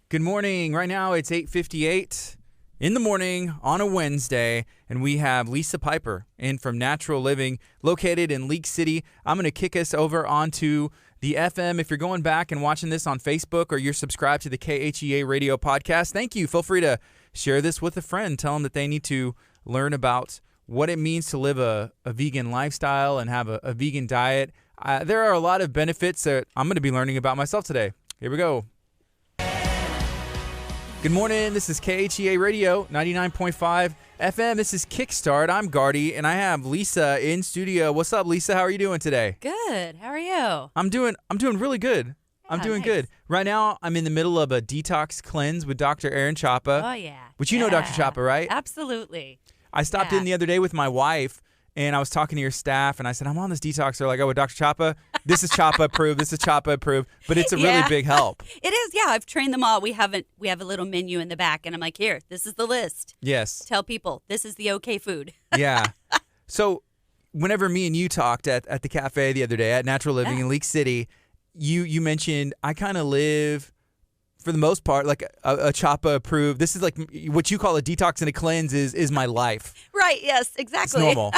Good morning. Right now it's 8:58 in the morning on a Wednesday, and we have Lisa Piper in from Natural Living, located in Leak City. I'm going to kick us over onto the FM. If you're going back and watching this on Facebook or you're subscribed to the KHEA radio podcast, thank you. Feel free to share this with a friend. Tell them that they need to learn about what it means to live a vegan lifestyle and have a vegan diet. There are a lot of benefits that I'm going to be learning about myself today. Here we go. Good morning. This is KHEA Radio, 99.5 FM. This is Kickstart. I'm Gardy, and I have Lisa in studio. What's up, Lisa? How are you doing today? Good. How are you? I'm doing really good. I'm doing good. Right now, I'm in the middle of a detox cleanse with Dr. Aaron Chapa. Oh, yeah. Which you know Dr. Chapa, right? Absolutely. I stopped in the other day with my wife, and I was talking to your staff, and I said, I'm on this detox. They're like, oh, with Dr. Chapa? This is Chapa approved. This is Chapa approved. But it's a really big help. It is. Yeah, I've trained them all. We have a little menu in the back, and I'm like, here, this is the list. Yes. Tell people, this is the okay food. Yeah. So whenever me and you talked at the cafe the other day at Natural Living in Leak City, you mentioned I kind of live, for the most part, like a Chapa approved. This is like what you call a detox and a cleanse is my life. Right. Yes, exactly. It's normal.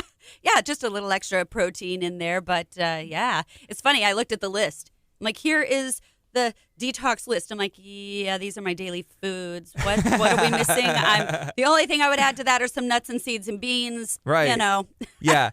Yeah, just a little extra protein in there. But yeah, it's funny. I looked at the list. I'm like, here is the detox list. I'm like, yeah, these are my daily foods. What are we missing? The only thing I would add to that are some nuts and seeds and beans. Right. You know. Yeah.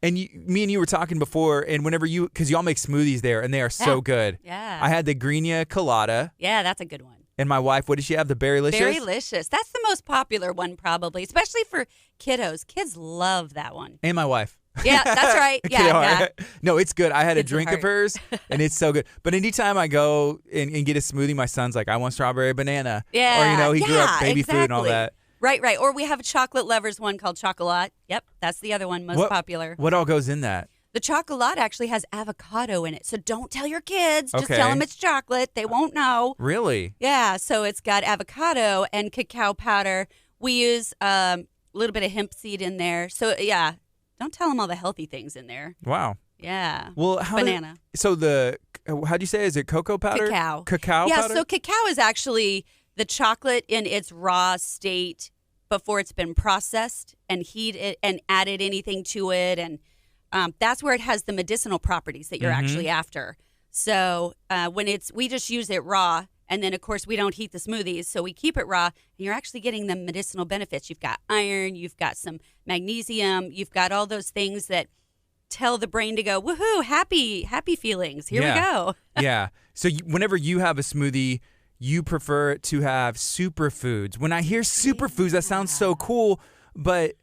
And me and you were talking before, and whenever because y'all make smoothies there, and they are so good. Yeah. I had the Greenia Colada. Yeah, that's a good one. And my wife, what did she have? The Berrylicious? Berrylicious. That's the most popular one, probably, especially for kiddos. Kids love that one. And my wife. Yeah, that's right. Yeah. No, it's good. I had Kids a drink of hers, and it's so good. But anytime I go and get a smoothie, my son's like, I want strawberry banana. Yeah. Or, he grew up baby food and all that. Right. Or we have a chocolate lovers one called Chocolat. Yep, that's the other one, most popular. What all goes in that? The Chocolat actually has avocado in it, so don't tell your kids. Just Okay. tell them it's chocolate. They won't know. Really? Yeah, so it's got avocado and cacao powder. We use a little bit of hemp seed in there. So, yeah, don't tell them all the healthy things in there. Wow. Yeah. Well, Banana. How'd you say? Is it cocoa powder? Cacao. Cacao yeah, powder? so cacao is actually the chocolate in its raw state before it's been processed and heated and added anything to it. And that's where it has the medicinal properties that you're actually after. So we just use it raw. And then, of course, we don't heat the smoothies, so we keep it raw. And you're actually getting the medicinal benefits. You've got iron, you've got some magnesium, you've got all those things that tell the brain to go, woohoo, happy feelings. Here we go. Yeah. So whenever you have a smoothie, you prefer it to have superfoods. When I hear superfoods, that sounds so cool, but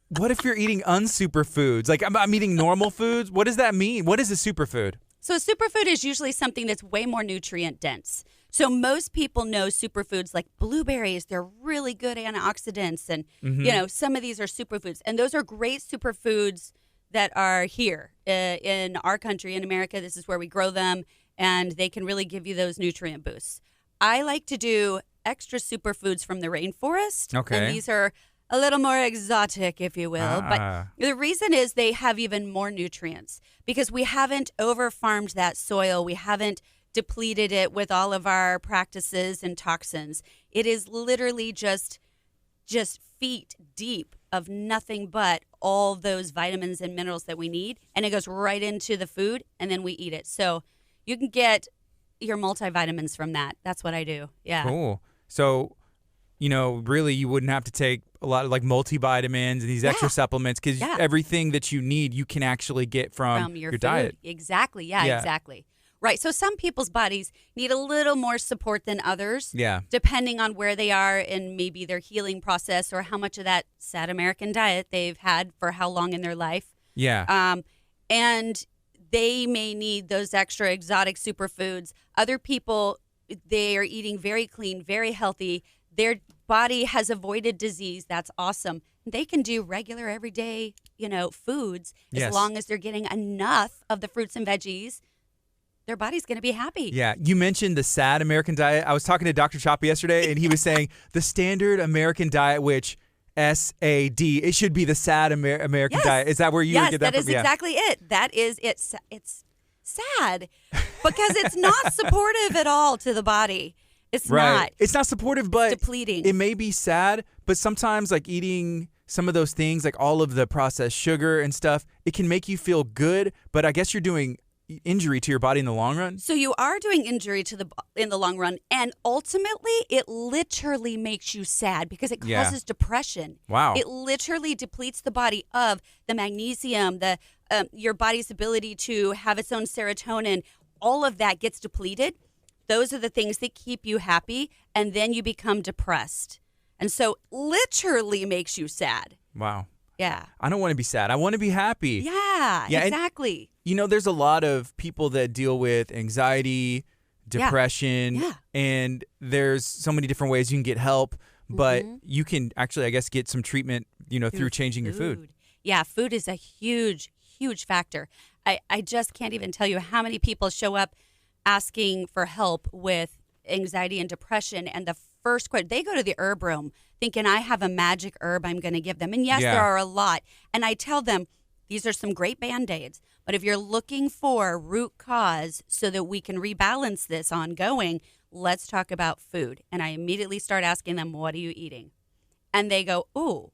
what if you're eating unsuperfoods? Like I'm eating normal foods? What does that mean? What is a superfood? So a superfood is usually something that's way more nutrient dense. So most people know superfoods like blueberries. They're really good antioxidants. And, some of these are superfoods. And those are great superfoods that are here in our country, in America. This is where we grow them. And they can really give you those nutrient boosts. I like to do extra superfoods from the rainforest. Okay. And these are a little more exotic, if you will. But the reason is they have even more nutrients because we haven't over-farmed that soil. We haven't depleted it with all of our practices and toxins. It is literally just feet deep of nothing but all those vitamins and minerals that we need. And it goes right into the food, and then we eat it. So you can get your multivitamins from that. That's what I do. Yeah. Cool. So, really you wouldn't have to take a lot of like multivitamins and these extra supplements because everything that you need you can actually get from your food. diet. Exactly. Yeah, exactly. Right. So some people's bodies need a little more support than others. Yeah. Depending on where they are in maybe their healing process or how much of that sad American diet they've had for how long in their life. Yeah. And they may need those extra exotic superfoods. Other people, they are eating very clean, very healthy. Their body has avoided disease. That's awesome. They can do regular, everyday, foods as long as they're getting enough of the fruits and veggies. Their body's going to be happy. Yeah. You mentioned the sad American diet. I was talking to Dr. Chapa yesterday, and he was saying the standard American diet, which SAD, it should be the sad American diet. Is that where you would get that from? Yes, that is exactly it. That is it. It's sad because it's not supportive at all to the body. It's right. not. It's not supportive, but depleting. it may be sad, but sometimes like eating some of those things, like all of the processed sugar and stuff, it can make you feel good, but I guess you're doing injury to your body in the long run. So you are doing injury in the long run, and ultimately it literally makes you sad because it causes depression. Wow. It literally depletes the body of the magnesium, your body's ability to have its own serotonin. All of that gets depleted. Those are the things that keep you happy, and then you become depressed. And so literally makes you sad. Wow. Yeah. I don't want to be sad. I want to be happy. Yeah, And, exactly. there's a lot of people that deal with anxiety, depression, and there's so many different ways you can get help, but you can actually, I guess, get some treatment, through changing your food. Yeah, food is a huge, huge factor. I just can't even tell you how many people show up asking for help with anxiety and depression, and the first question, they go to the herb room thinking I have a magic herb I'm going to give them. And yes, there are a lot. And I tell them, these are some great Band-Aids. But if you're looking for root cause so that we can rebalance this ongoing, let's talk about food. And I immediately start asking them, what are you eating? And they go, oh,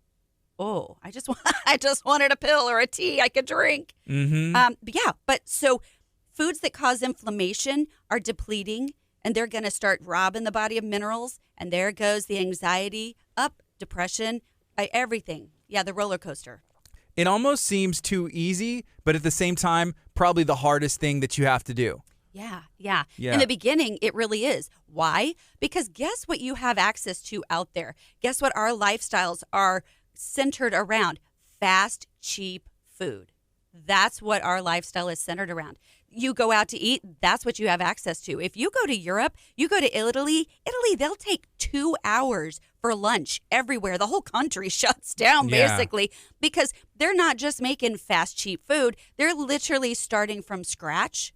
I just wanted a pill or a tea I could drink. But so foods that cause inflammation are depleting, and they're going to start robbing the body of minerals. And there goes the anxiety, up, depression, everything. Yeah, the roller coaster. It almost seems too easy, but at the same time, probably the hardest thing that you have to do. Yeah. In the beginning, it really is. Why? Because guess what you have access to out there? Guess what our lifestyles are centered around? Fast, cheap food. That's what our lifestyle is centered around. You go out to eat, that's what you have access to. If you go to Europe, you go to Italy, they'll take 2 hours for lunch everywhere. The whole country shuts down basically because they're not just making fast, cheap food. They're literally starting from scratch,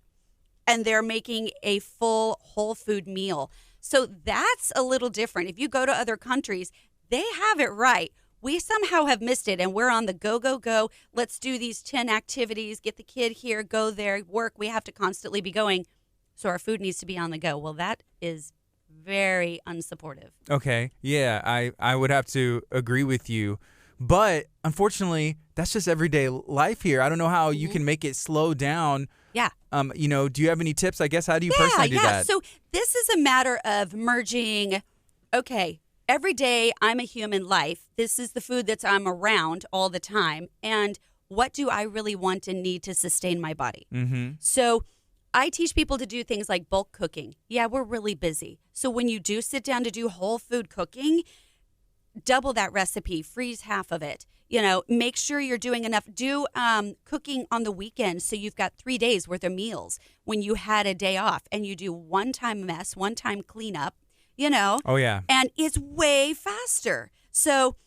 and they're making a full whole food meal. So that's a little different. If you go to other countries, they have it right. We somehow have missed it, and we're on the go. Let's do these 10 activities, get the kid here, go there, work. We have to constantly be going, so our food needs to be on the go. Well, that is very unsupportive. Okay, yeah, I would have to agree with you. But unfortunately, that's just everyday life here. I don't know how you can make it slow down. Yeah. Do you have any tips? I guess, how do you personally do that? So this is a matter of merging, okay, every day I'm a human life. This is the food that I'm around all the time. And what do I really want and need to sustain my body? So I teach people to do things like bulk cooking. Yeah, we're really busy. So when you do sit down to do whole food cooking, double that recipe, freeze half of it. Make sure you're doing enough. Do cooking on the weekend so you've got 3 days worth of meals when you had a day off, and you do one-time mess, one-time cleanup. Oh, yeah. And it's way faster. So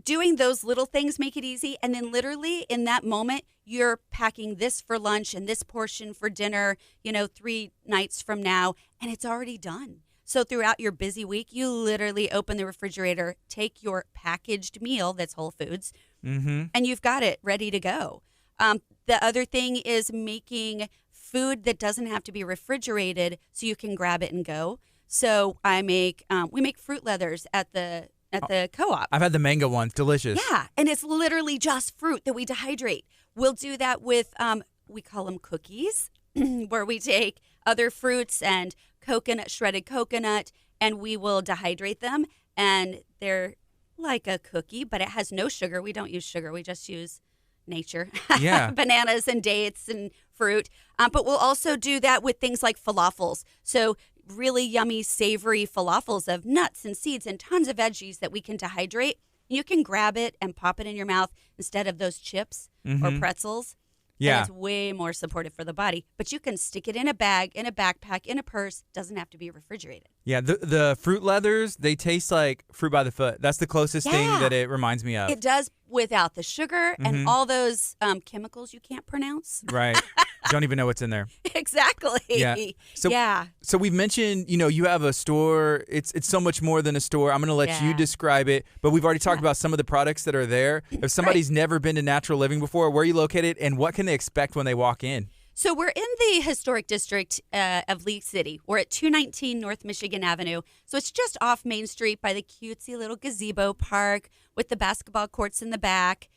doing those little things make it easy. And then literally in that moment, you're packing this for lunch and this portion for dinner, 3 nights from now, and it's already done. So throughout your busy week, you literally open the refrigerator, take your packaged meal that's whole foods, and you've got it ready to go. The other thing is making food that doesn't have to be refrigerated so you can grab it and go. So we make fruit leathers at the co-op. I've had the mango one. Delicious. Yeah, and it's literally just fruit that we dehydrate. We'll do that with, we call them cookies, where we take other fruits and shredded coconut, and we will dehydrate them. And they're like a cookie, but it has no sugar. We don't use sugar. We just use nature. Yeah. Bananas and dates and fruit. But we'll also do that with things like falafels. So really yummy, savory falafels of nuts and seeds and tons of veggies that we can dehydrate. You can grab it and pop it in your mouth instead of those chips or pretzels. Yeah. And it's way more supportive for the body. But you can stick it in a bag, in a backpack, in a purse. Doesn't have to be refrigerated. Yeah, the fruit leathers, they taste like fruit by the foot. That's the closest thing that it reminds me of. It does without the sugar and all those chemicals you can't pronounce. Right. Don't even know what's in there. Exactly. Yeah. So we've mentioned, you have a store. It's so much more than a store. I'm going to let you describe it, but we've already talked about some of the products that are there. If somebody's never been to Natural Living before, where are you located and what can they expect when they walk in? So we're in the historic district of League City. We're at 219 North Michigan Avenue. So it's just off Main Street by the cutesy little gazebo park with the basketball courts in the back.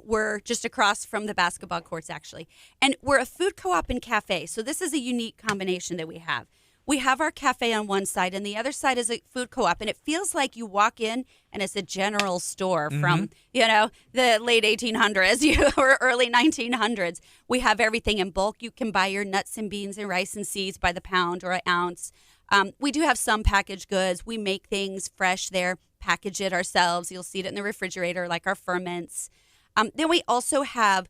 We're just across from the basketball courts, actually. And we're a food co-op and cafe. So this is a unique combination that we have. We have our cafe on one side, and the other side is a food co-op. And it feels like you walk in, and it's a general store from, the late 1800s or early 1900s. We have everything in bulk. You can buy your nuts and beans and rice and seeds by the pound or an ounce. We do have some packaged goods. We make things fresh there, package it ourselves. You'll see it in the refrigerator, like our ferments. Then we also have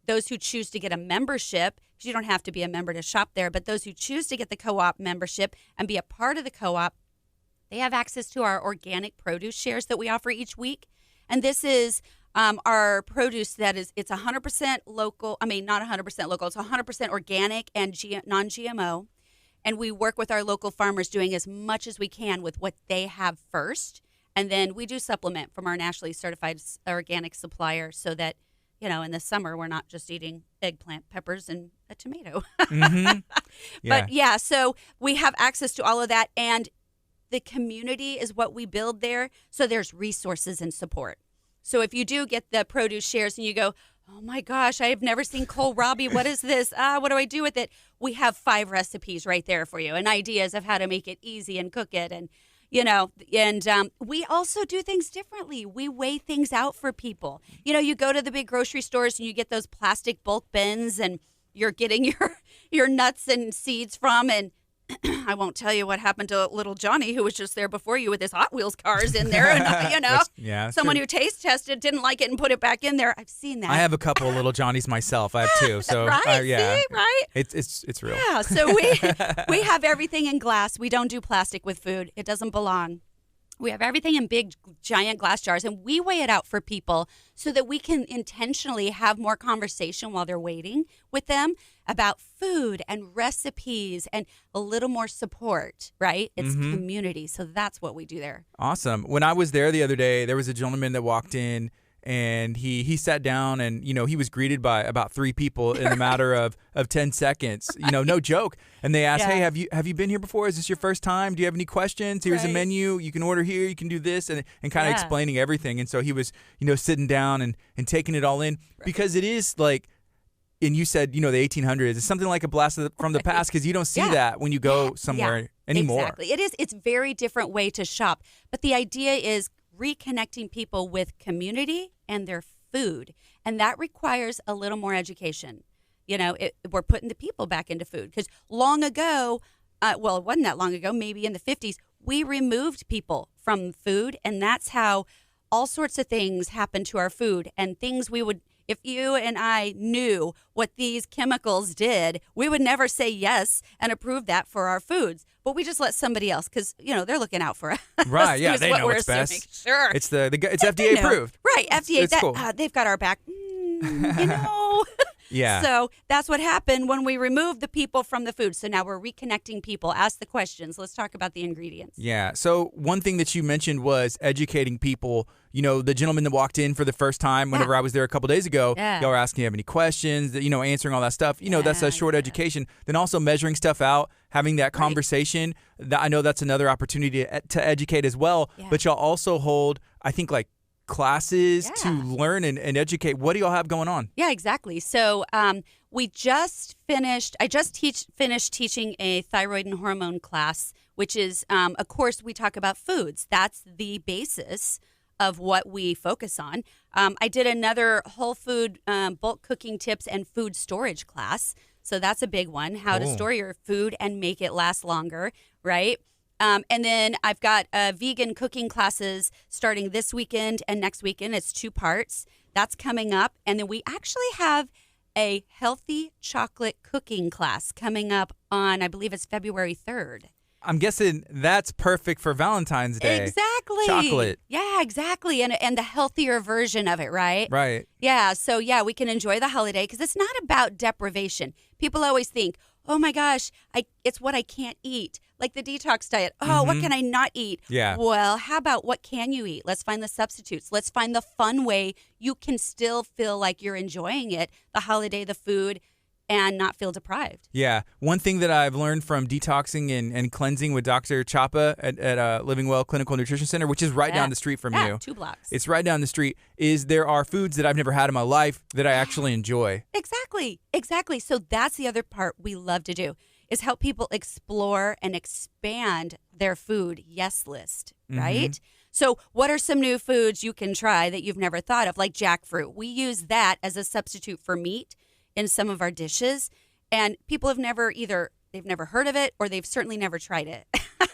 those who choose to get a membership. You don't have to be a member to shop there, but those who choose to get the co-op membership and be a part of the co-op, they have access to our organic produce shares that we offer each week. And this is our produce it's 100% local. I mean, not 100% local. It's 100% organic and non-GMO. And we work with our local farmers doing as much as we can with what they have first. And then we do supplement from our nationally certified organic supplier so that, in the summer, we're not just eating eggplant, peppers, and a tomato. Mm-hmm. Yeah. But so we have access to all of that. And the community is what we build there. So there's resources and support. So if you do get the produce shares and you go, oh my gosh, I've never seen kohlrabi. What is this? What do I do with it? We have 5 recipes right there for you and ideas of how to make it easy and cook it. And we also do things differently. We weigh things out for people. You go to the big grocery stores and you get those plastic bulk bins and you're getting your nuts and seeds from. And I won't tell you what happened to little Johnny, who was just there before you with his Hot Wheels cars in there. And, someone who taste tested didn't like it and put it back in there. I've seen that. I have a couple of little Johnnies myself. I have 2. So right? Yeah. See? Right? It's real. Yeah. So we have everything in glass. We don't do plastic with food. It doesn't belong. We have everything in big, giant glass jars, and we weigh it out for people so that we can intentionally have more conversation while they're waiting with them about food and recipes and a little more support, right? It's community, so that's what we do there. Awesome. When I was there the other day, there was a gentleman that walked in, and he sat down and, he was greeted by about 3 people in a matter of 10 seconds, no joke. And they asked, hey, have you been here before? Is this your first time? Do you have any questions? Here's a menu. You can order here. You can do this and kind of explaining everything. And so he was, sitting down and taking it all in because it is like, and you said, the 1800s. It's something like a blast from the past because you don't see that when you go somewhere anymore. Exactly. It is. It's a very different way to shop. But the idea is reconnecting people with community and their food. And that requires a little more education. We're putting the people back into food because long ago, it wasn't that long ago, maybe in the 50s, we removed people from food. And that's how all sorts of things happen to our food and things we would, if you and I knew what these chemicals did, we would never say yes and approve that for our foods. But we just let somebody else because, they're looking out for us. Right, yeah, they know what's best. Sure. It's FDA approved. Right, FDA. It's cool. They've got our back. Yeah. So that's what happened when we removed the people from the food. So now we're reconnecting people. Ask the questions. Let's talk about the ingredients. Yeah. So one thing that you mentioned was educating people. The gentleman that walked in for the first time whenever I was there a couple days ago, y'all were asking, you have any questions, answering all that stuff. That's a short education. Then also measuring stuff out, having that conversation. I know that's another opportunity to educate as well. Yeah. But y'all also hold, I think, like, classes to learn and educate. What do y'all have going on? Yeah, exactly. So I just finished teaching a thyroid and hormone class, which is a course we talk about foods. That's the basis of what we focus on. I did another whole food bulk cooking tips and food storage class. So that's a big one, how to store your food and make it last longer, right? And then I've got vegan cooking classes starting this weekend and next weekend. It's 2 parts. That's coming up. And then we actually have a healthy chocolate cooking class coming up on, I believe it's February 3rd. I'm guessing that's perfect for Valentine's Day. Exactly. Chocolate. Yeah, exactly. And the healthier version of it, right? Right. Yeah. So, we can enjoy the holiday because it's not about deprivation. People always think, oh, my gosh, it's what I can't eat. Like the detox diet. Oh, what can I not eat? Yeah. Well, how about what can you eat? Let's find the substitutes. Let's find the fun way you can still feel like you're enjoying it, the holiday, the food. and not feel deprived. Yeah. One thing that I've learned from detoxing and cleansing with Dr. Chapa at Living Well Clinical Nutrition Center, which is right down the street from you. 2 blocks. It's right down the street, is there are foods that I've never had in my life that I actually enjoy. Exactly. So that's the other part we love to do, is help people explore and expand their food yes list, right? Mm-hmm. So what are some new foods you can try that you've never thought of, like jackfruit? We use that as a substitute for meat in some of our dishes, and people have never they've never heard of it, or they've certainly never tried it.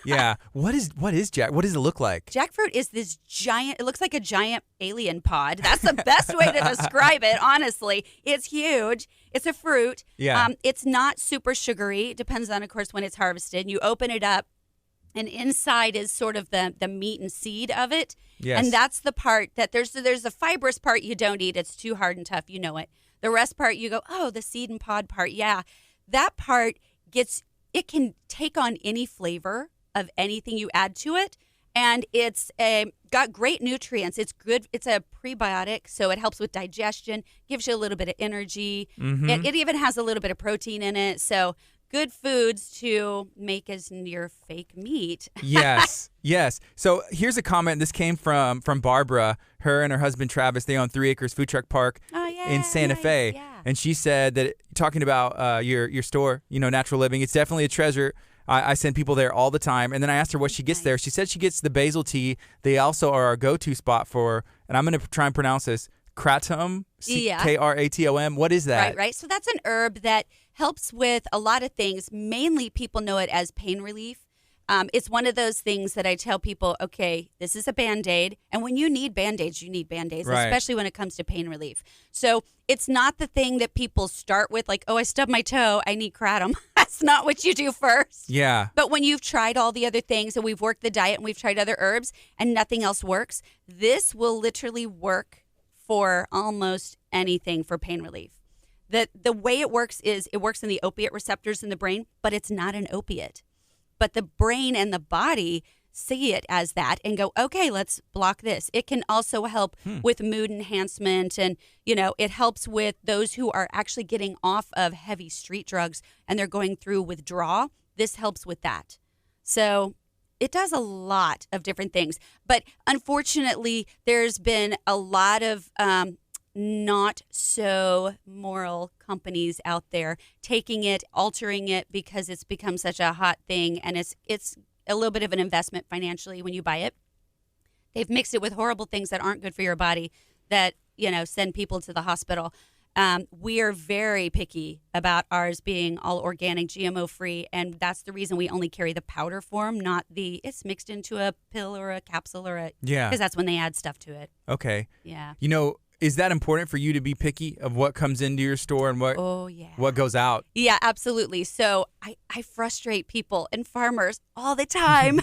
Yeah. What does it look like? Jackfruit is this giant, it looks like a giant alien pod. That's the best way to describe it, honestly. It's huge. It's a fruit. Yeah. It's not super sugary. It depends on, of course, when it's harvested. You open it up, and inside is sort of the meat and seed of it. Yes. And that's the part that there's the fibrous part you don't eat. It's too hard and tough. You know it. The rest part you go, oh, the seed and pod part. Yeah. That part it can take on any flavor of anything you add to it. And it's got great nutrients. It's good. It's a prebiotic, so it helps with digestion, gives you a little bit of energy. Mm-hmm. It even has a little bit of protein in it. So good foods to make as near fake meat. Yes. So here's a comment. This came from Barbara. Her and her husband Travis, they own 3 Acres Food Truck Park in Santa Fe. Yeah. And she said that, talking about your store, Natural Living, it's definitely a treasure. I send people there all the time. And then I asked her what she gets there. She said she gets the basil tea. They also are our go-to spot for, and I'm going to try and pronounce this, kratom, Kratom. What is that? Right. So that's an herb that helps with a lot of things. Mainly people know it as pain relief. It's one of those things that I tell people, okay, this is a Band-Aid. And when you need Band-Aids, you need Band-Aids, right, especially when it comes to pain relief. So it's not the thing that people start with, like, oh, I stubbed my toe, I need kratom. That's not what you do first. Yeah. But when you've tried all the other things and we've worked the diet and we've tried other herbs and nothing else works, this will literally work for almost anything for pain relief. The way it works is it works in the opiate receptors in the brain, but it's not an opiate. But the brain and the body see it as that and go, okay, let's block this. It can also help with mood enhancement, and it helps with those who are actually getting off of heavy street drugs and they're going through withdrawal. This helps with that. So it does a lot of different things. But unfortunately, there's been a lot of not so moral companies out there taking it, altering it because it's become such a hot thing, and it's a little bit of an investment financially when you buy it. They've mixed it with horrible things that aren't good for your body that send people to the hospital. We are very picky about ours being all organic, GMO free, and that's the reason we only carry the powder form, not it's mixed into a pill or a capsule because that's when they add stuff to it. Okay. Yeah. Is that important for you to be picky of what comes into your store and what goes out? Yeah, absolutely. So I frustrate people and farmers all the time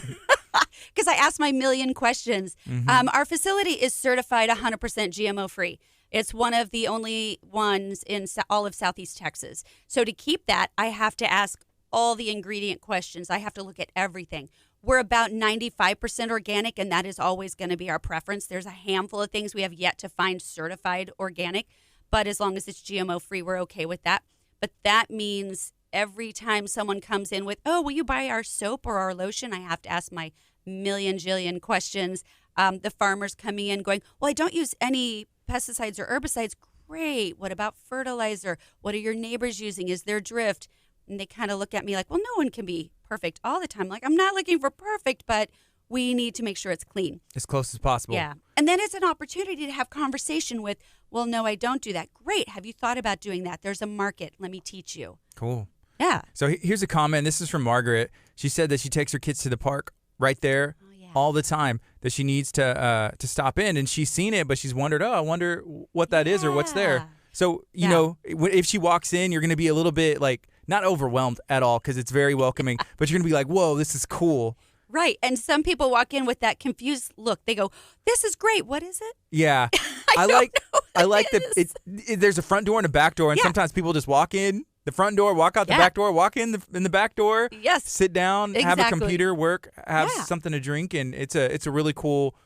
because I ask my million questions. Mm-hmm. Our facility is certified 100% GMO free. It's one of the only ones in all of Southeast Texas. So to keep that, I have to ask all the ingredient questions. I have to look at everything. We're about 95% organic, and that is always going to be our preference. There's a handful of things we have yet to find certified organic, but as long as it's GMO-free, we're okay with that. But that means every time someone comes in with, oh, will you buy our soap or our lotion? I have to ask my jillion questions. The farmers coming in going, well, I don't use any pesticides or herbicides. Great. What about fertilizer? What are your neighbors using? Is there drift? And they kind of look at me like, well, no one can be perfect all the time. Like, I'm not looking for perfect, but we need to make sure it's clean. As close as possible. Yeah. And then it's an opportunity to have conversation with, well, no, I don't do that. Great. Have you thought about doing that? There's a market. Let me teach you. Cool. Yeah. So here's a comment. This is from Margaret. She said that she takes her kids to the park right there all the time, that she needs to stop in. And she's seen it, but she's wondered, I wonder what that is or what's there. So, if she walks in, you're going to be a little bit like, not overwhelmed at all because it's very welcoming, but you're going to be like, whoa, this is cool. Right. And some people walk in with that confused look. They go, this is great. What is it? Yeah. I like that there's a front door and a back door, and sometimes people just walk in the front door, walk out the back door, walk in the back door, sit down, have a computer, work, have something to drink, and it's a really cool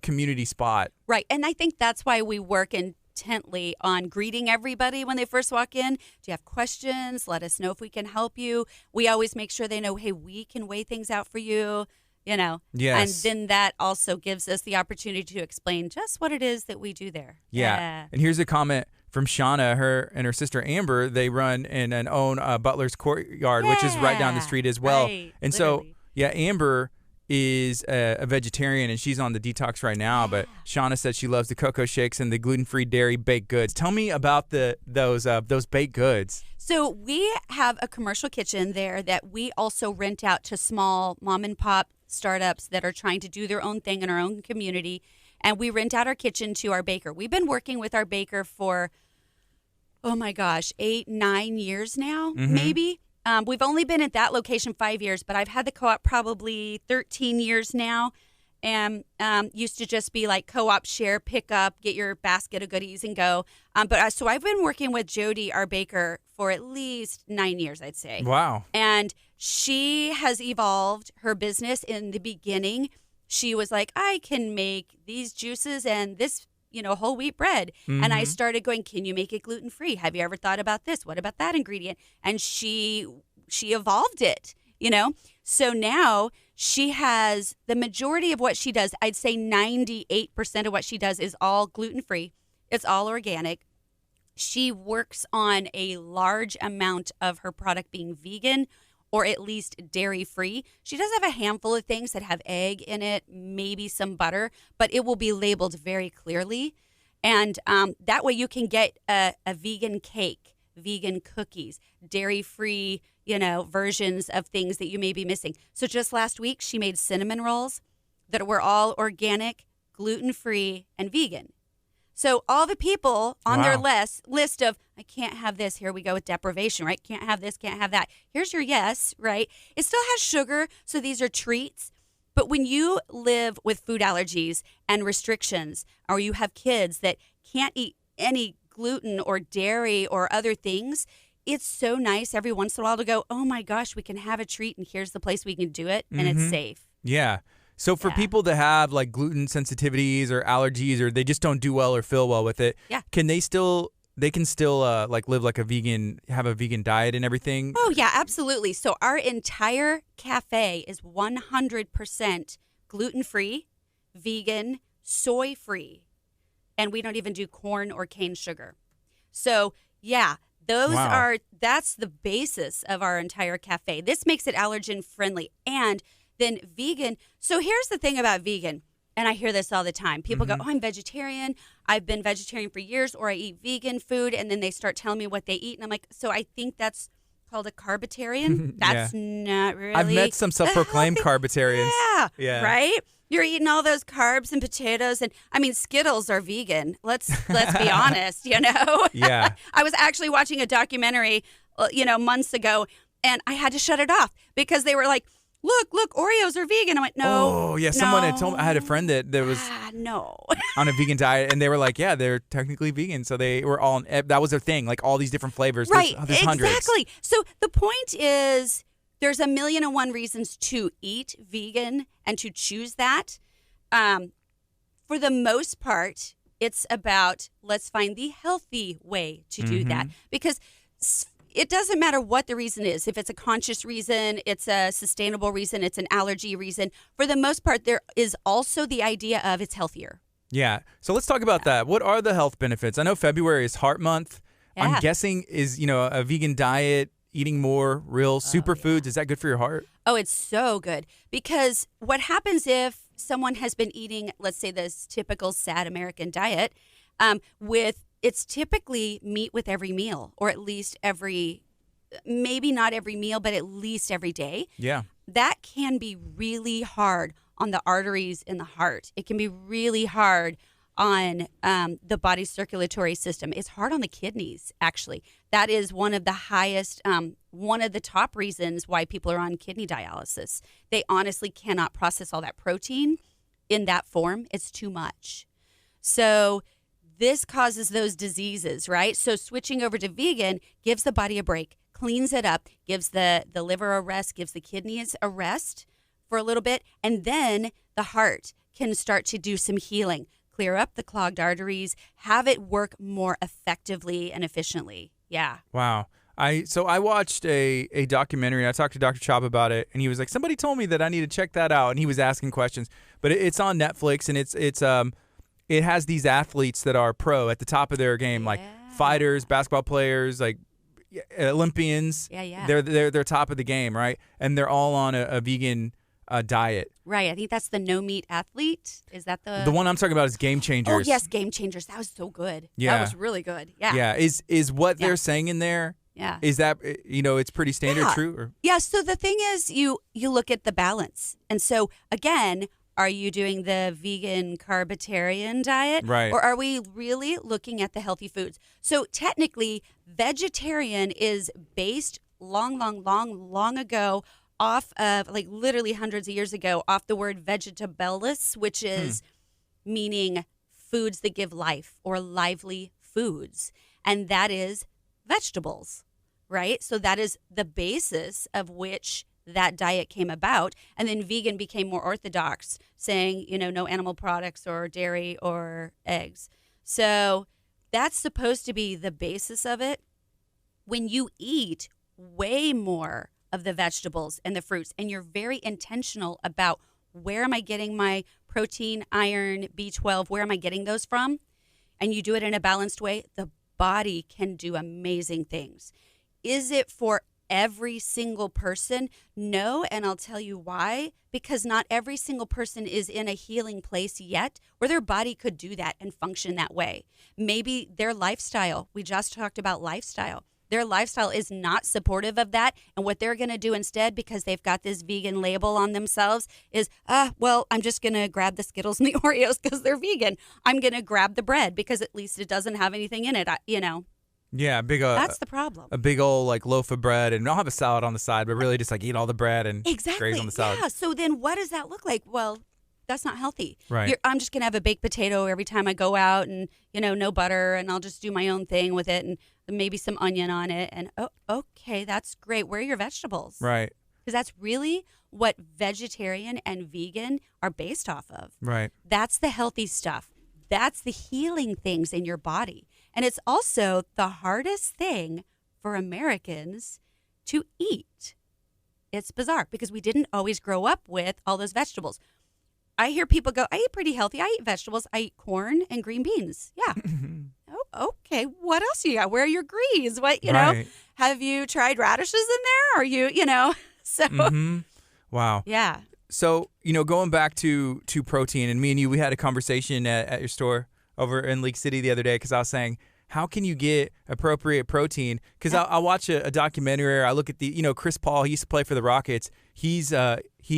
community spot. Right. And I think that's why we work in intently on greeting everybody when they first walk in. Do you have questions? Let us know if we can help you. We always make sure they know, hey, we can weigh things out for you, Yes. And then that also gives us the opportunity to explain just what it is that we do there. Yeah. And here's a comment from Shauna. Her and her sister Amber, they run in and own Butler's Courtyard, which is right down the street as well. Right, and literally. so, Amber is a vegetarian, and she's on the detox right now. But Shauna said she loves the cocoa shakes and the gluten-free dairy baked goods. Tell me about those baked goods. So we have a commercial kitchen there that we also rent out to small mom and pop startups that are trying to do their own thing in our own community. And we rent out our kitchen to our baker. We've been working with our baker for, 8-9 years now, maybe. We've only been at that location 5 years, but I've had the co-op probably 13 years now. And used to just be like co-op share, pick up, get your basket of goodies and go. So I've been working with Jody, our baker, for at least 9 years, I'd say. Wow. And she has evolved her business. In the beginning, she was like, I can make these juices and this, whole wheat bread. And I started going, can you make it gluten-free? Have you ever thought about this? What about that ingredient? And she evolved it, So now she has the majority of what she does. I'd say 98% of what she does is all gluten-free. It's all organic. She works on a large amount of her product being vegan or at least dairy-free. She does have a handful of things that have egg in it, maybe some butter, but it will be labeled very clearly. And that way you can get a vegan cake, vegan cookies, dairy-free, versions of things that you may be missing. So just last week, she made cinnamon rolls that were all organic, gluten-free, and vegan. So all the people on their list of, I can't have this, here we go with deprivation, right? Can't have this, can't have that. Here's your yes, right? It still has sugar, so these are treats. But when you live with food allergies and restrictions, or you have kids that can't eat any gluten or dairy or other things, it's so nice every once in a while to go, oh my gosh, we can have a treat and here's the place we can do it and it's safe. Yeah. So for people that have like gluten sensitivities or allergies, or they just don't do well or feel well with it, can they still like live like a vegan, have a vegan diet and everything? Oh yeah, absolutely. So our entire cafe is 100% gluten-free, vegan, soy-free, and we don't even do corn or cane sugar. So yeah, that's the basis of our entire cafe. This makes it allergen friendly. And then vegan. So here's the thing about vegan, and I hear this all the time. People go, I'm vegetarian. I've been vegetarian for years, or I eat vegan food, and then they start telling me what they eat. And I'm like, so I think that's called a carbitarian. That's not really. I've met some self-proclaimed carbitarians. Yeah. Right? You're eating all those carbs and potatoes, and I mean, Skittles are vegan. Let's be honest, Yeah. I was actually watching a documentary, months ago, and I had to shut it off because they were like, look, Oreos are vegan. I went, no. Oh, yeah. Someone had told me, I had a friend that was on a vegan diet, and they were like, yeah, they're technically vegan. So they were all, that was their thing, like all these different flavors. Right, there's hundreds. Exactly. So the point is, there's 1,000,001 reasons to eat vegan and to choose that. For the most part, it's about, let's find the healthy way to do that. Because it doesn't matter what the reason is. If it's a conscious reason, it's a sustainable reason, it's an allergy reason. For the most part, there is also the idea of it's healthier. Yeah. So let's talk about that. What are the health benefits? I know February is Heart Month. Yeah. I'm guessing is, a vegan diet, eating more real superfoods, is that good for your heart? Oh, it's so good. Because what happens if someone has been eating, let's say, this typical sad American diet, it's typically meat with every meal, or at least maybe not every meal, but at least every day. Yeah. That can be really hard on the arteries in the heart. It can be really hard on the body's circulatory system. It's hard on the kidneys, actually. That is one of the highest, one of the top reasons why people are on kidney dialysis. They honestly cannot process all that protein in that form. It's too much. So this causes those diseases, right? So switching over to vegan gives the body a break, cleans it up, gives the liver a rest, gives the kidneys a rest for a little bit, and then the heart can start to do some healing, clear up the clogged arteries, have it work more effectively and efficiently. Yeah. Wow. I watched a documentary. I talked to Dr. Chop about it, and he was like, somebody told me that I need to check that out, and he was asking questions. But it's on Netflix, and it has these athletes that are pro at the top of their game, like fighters, basketball players, like Olympians. Yeah. They're top of the game, right? And they're all on a vegan diet. Right. I think that's the no meat athlete. Is that the one I'm talking about is Game Changers. Oh yes, Game Changers. That was so good. Yeah. That was really good. Yeah. Yeah. Is what they're saying in there? Yeah. Is that it's pretty standard, true? Or? Yeah. So the thing is, you look at the balance, and so again, are you doing the vegan carbitarian diet, right? Or are we really looking at the healthy foods? So technically, vegetarian is based long ago off of, like, literally hundreds of years ago, off the word vegetabilis, which is meaning foods that give life or lively foods. And that is vegetables, right? So that is the basis of which that diet came about. And then vegan became more orthodox, saying, no animal products or dairy or eggs. So that's supposed to be the basis of it. When you eat way more of the vegetables and the fruits, and you're very intentional about where am I getting my protein, iron, B12, where am I getting those from? And you do it in a balanced way, the body can do amazing things. Is it for every single person? No, and I'll tell you why. Because not every single person is in a healing place yet where their body could do that and function that way. Maybe their lifestyle, we just talked about lifestyle. Their lifestyle is not supportive of that. And what they're going to do instead, because they've got this vegan label on themselves, is, I'm just going to grab the Skittles and the Oreos because they're vegan. I'm going to grab the bread because at least it doesn't have anything in it, Yeah, that's the problem. A big old like loaf of bread, and I'll have a salad on the side, but really just like eat all the bread and graze on the salad. Yeah. So then what does that look like? Well, that's not healthy. Right. I'm just going to have a baked potato every time I go out, and, no butter, and I'll just do my own thing with it, and maybe some onion on it. And, okay, that's great. Where are your vegetables? Right. Because that's really what vegetarian and vegan are based off of. Right. That's the healthy stuff. That's the healing things in your body. And it's also the hardest thing for Americans to eat. It's bizarre because we didn't always grow up with all those vegetables. I hear people go, I eat pretty healthy. I eat vegetables. I eat corn and green beans. Yeah. Oh, okay. What else you got? Where are your greens? What, Right. Have you tried radishes in there? Are you, so. Mm-hmm. Wow. Yeah. So, going back to protein, and me and you, we had a conversation at your store over in League City the other day because I was saying, how can you get appropriate protein? Because I watch a documentary. I look at the, Chris Paul. He used to play for the Rockets. He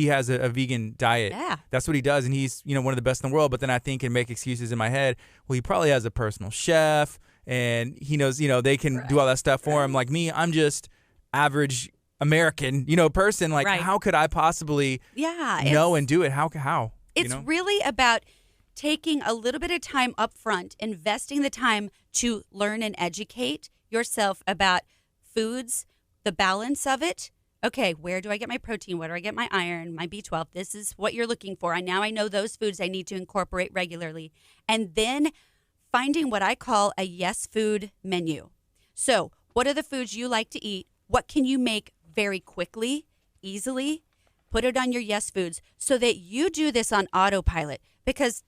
has a vegan diet. Yeah. That's what he does, and he's one of the best in the world. But then I think and make excuses in my head. Well, he probably has a personal chef, and he knows they can do all that stuff for him. Like me, I'm just average American person. Like how could I possibly know and do it? How? It's really about taking a little bit of time up front, investing the time to learn and educate yourself about foods, the balance of it. Okay, where do I get my protein? Where do I get my iron, my B12? This is what you're looking for. Now I know those foods I need to incorporate regularly. And then finding what I call a yes food menu. So what are the foods you like to eat? What can you make very quickly, easily? Put it on your yes foods so that you do this on autopilot. Because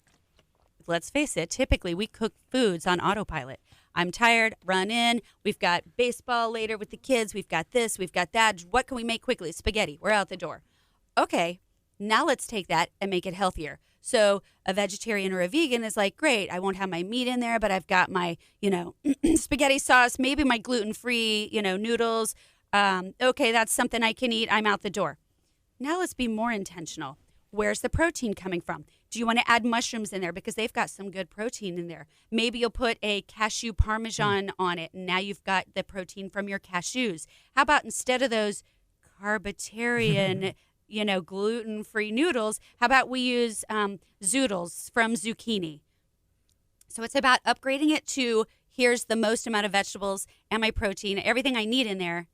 let's face it, typically we cook foods on autopilot. I'm tired, run in. We've got baseball later with the kids. We've got this, we've got that. What can we make quickly? Spaghetti. We're out the door. Okay, now let's take that and make it healthier. So a vegetarian or a vegan is like, great, I won't have my meat in there, but I've got my, spaghetti sauce, maybe my gluten-free, noodles. Okay, that's something I can eat. I'm out the door. Now let's be more intentional. Where's the protein coming from? Do you want to add mushrooms in there? Because they've got some good protein in there. Maybe you'll put a cashew parmesan on it, and now you've got the protein from your cashews. How about instead of those carbitarian, gluten-free noodles, how about we use zoodles from zucchini? So it's about upgrading it to here's the most amount of vegetables and my protein, everything I need in there,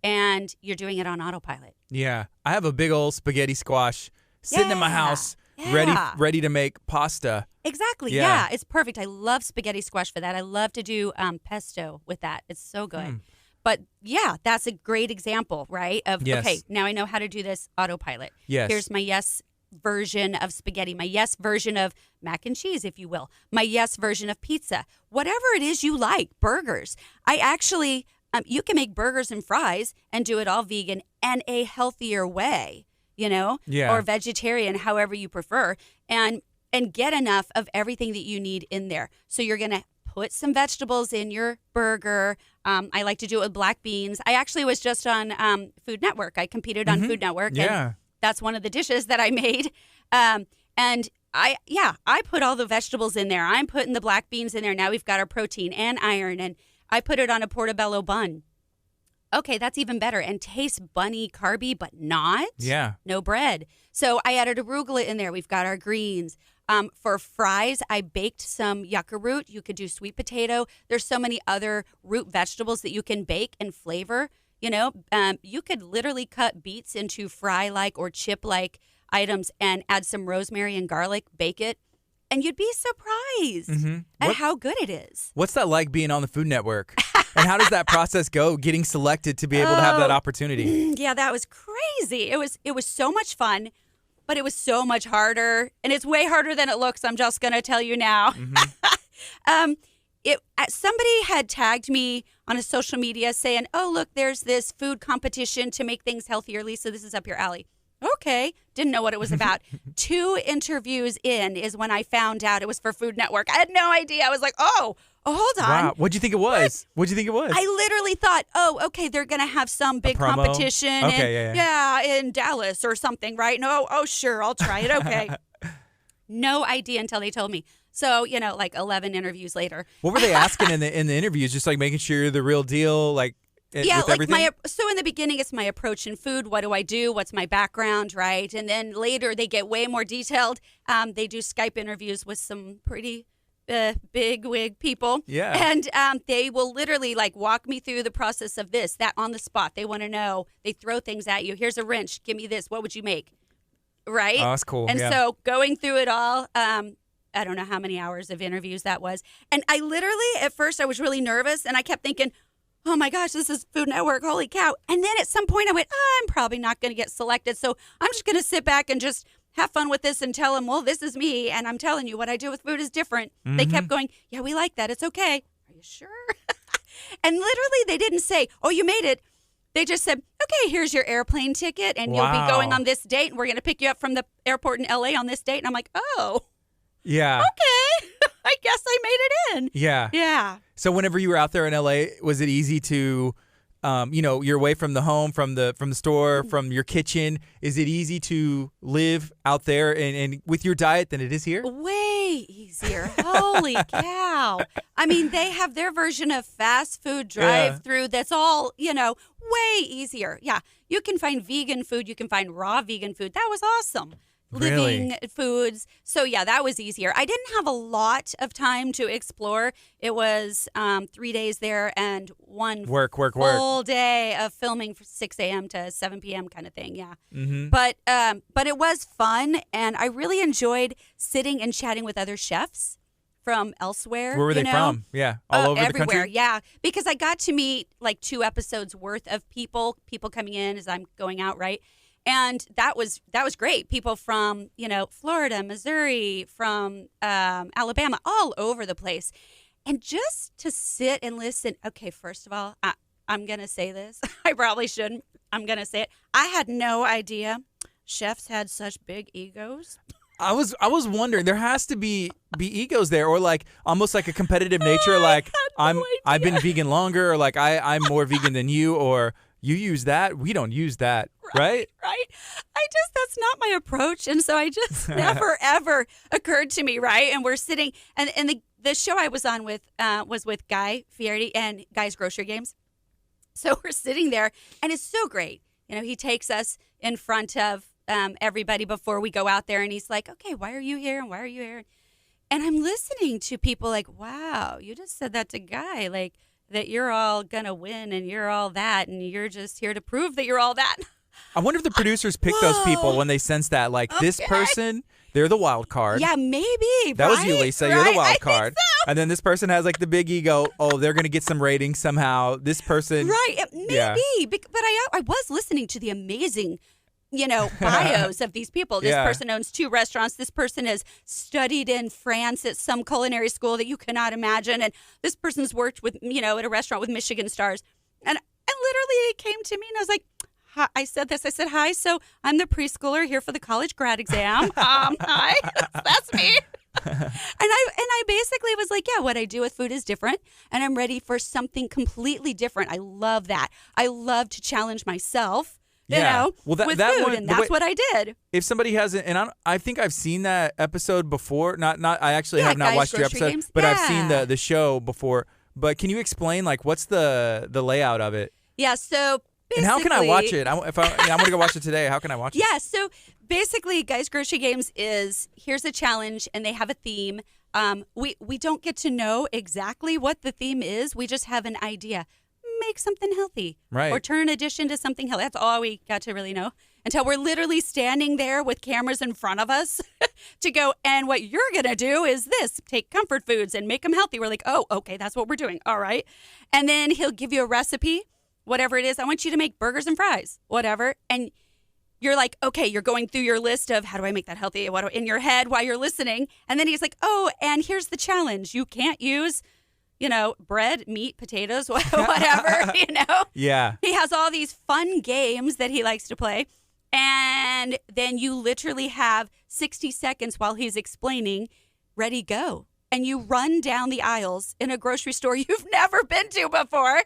and you're doing it on autopilot. Yeah. I have a big old spaghetti squash sitting in my house, ready to make pasta. exactly. Yeah. It's perfect. I love spaghetti squash for that. I love to do pesto with that. It's so good. But yeah, that's a great example, right? Of, okay, now I know how to do this autopilot. Yes. Here's my yes version of spaghetti, my yes version of mac and cheese, if you will, my yes version of pizza, whatever it is you like, burgers. I actually, you can make burgers and fries and do it all vegan and a healthier way, or vegetarian, however you prefer, and get enough of everything that you need in there. So you're going to put some vegetables in your burger. I like to do it with black beans. I actually was just on Food Network. I competed on Food Network. Yeah. And that's one of the dishes that I made. And I put all the vegetables in there. I'm putting the black beans in there. Now we've got our protein and iron. And I put it on a portobello bun. Okay, that's even better. And tastes bunny, carby, but not. Yeah. No bread. So I added arugula in there. We've got our greens. For fries, I baked some yucca root. You could do sweet potato. There's so many other root vegetables that you can bake and flavor. You could literally cut beets into fry-like or chip-like items and add some rosemary and garlic, bake it, and you'd be surprised at how good it is. What's that like being on the Food Network? And how does that process go, getting selected to be able to have that opportunity? Yeah, that was crazy. It was so much fun, but it was so much harder, and it's way harder than it looks. I'm just going to tell you now. Somebody had tagged me on a social media saying, oh, look, there's this food competition to make things healthier. Lisa, this is up your alley. Okay. Didn't know what it was about. 2 interviews in is when I found out it was for Food Network. I had no idea. I was like, oh, hold on. Wow. What'd you think it was? What'd you think it was? I literally thought, oh, okay, they're going to have some big competition in Dallas or something, right? No, oh, sure, I'll try it. Okay. No idea until they told me. So, like 11 interviews later. What were they asking in the interviews? Just like making sure you're the real deal, with everything? So in the beginning, it's my approach in food. What do I do? What's my background, right? And then later, they get way more detailed. They do Skype interviews with some pretty big wig people. Yeah. And they will literally walk me through the process of this, that on the spot. They want to know. They throw things at you. Here's a wrench. Give me this. What would you make? Right? Oh, that's cool. And so going through it all, I don't know how many hours of interviews that was. And I literally, at first, I was really nervous. And I kept thinking, oh my gosh, this is Food Network. Holy cow. And then at some point I went, I'm probably not going to get selected. So I'm just going to sit back and just have fun with this and tell them, well, this is me. And I'm telling you, what I do with food is different. They kept going, yeah, we like that. It's okay. Are you sure? And literally they didn't say, oh, you made it. They just said, okay, here's your airplane ticket. And you'll be going on this date. And we're going to pick you up from the airport in LA on this date. And I'm like, oh. Yeah. Okay. I guess I made it in. Yeah. Yeah. So whenever you were out there in LA, was it easy to, you're away from the home, from the store, from your kitchen. Is it easy to live out there and with your diet than it is here? Way easier. Holy cow. I mean, they have their version of fast food drive-through that's all, way easier. Yeah. You can find vegan food. You can find raw vegan food. That was awesome. Living foods. So, yeah, that was easier. I didn't have a lot of time to explore. It was 3 days there and one full day of filming from 6 a.m. to 7 p.m. kind of thing. Yeah. But it was fun, and I really enjoyed sitting and chatting with other chefs from elsewhere. Where were they from? Yeah, all over everywhere, the country? Yeah, because I got to meet 2 episodes worth of people coming in as I'm going out, right? And that was great. People from, Florida, Missouri, from Alabama, all over the place. And just to sit and listen. Okay, first of all, I'm going to say this. I probably shouldn't. I'm going to say it. I had no idea chefs had such big egos. I was wondering, there has to be egos there, or almost like a competitive nature. I've been vegan longer, or I'm more vegan than you, or you use that, we don't use that. Right? That's not my approach. And so I just never, ever occurred to me, right? And we're sitting, and the show I was on with was with Guy Fieri and Guy's Grocery Games. So we're sitting there, and it's so great. He takes us in front of everybody before we go out there, and he's like, okay, why are you here? And why are you here? And I'm listening to people wow, you just said that to Guy, that you're all going to win, and you're all that, and you're just here to prove that you're all that. I wonder if the producers pick those people when they sense that, this person, they're the wild card. Yeah, maybe. That was you, right? Lisa. You're the Right? wild I think card. so. And then this person has like the big ego. Oh, they're going to get some ratings somehow. This person. Right. Maybe. Yeah. But I was listening to the amazing, bios of these people. This Yeah. person owns 2 restaurants. This person has studied in France at some culinary school that you cannot imagine. And this person's worked with, at a restaurant with Michigan stars. And literally it came to me and I was like, hi. I said, hi, so I'm the preschooler here for the college grad exam. Hi, that's me. And I basically was like, yeah, what I do with food is different, and I'm ready for something completely different. I love that. I love to challenge myself, Well, with that food, one, and that's what I did. If somebody hasn't, and I think I've seen that episode before. Not. I actually have not Guys watched your Grocery episode, Games. but Yeah. I've seen the show before. But can you explain what's the layout of it? Yeah, so basically, And how can I watch it? I'm going to go watch it today. How can I watch it? Yeah, so basically, Guys Grocery Games is, here's a challenge, and they have a theme. We don't get to know exactly what the theme is. We just have an idea. Make something healthy. Right. Or turn a dish into something healthy. That's all we got to really know until we're literally standing there with cameras in front of us to go, and what you're going to do is this. Take comfort foods and make them healthy. We're like, oh, okay, that's what we're doing. All right. And then he'll give you a recipe, whatever it is. I want you to make burgers and fries, whatever. And you're like, okay, you're going through your list of how do I make that healthy in your head while you're listening. And then he's like, oh, and here's the challenge. You can't use, bread, meat, potatoes, whatever, Yeah. He has all these fun games that he likes to play. And then you literally have 60 seconds while he's explaining, ready, go. And you run down the aisles in a grocery store you've never been to before.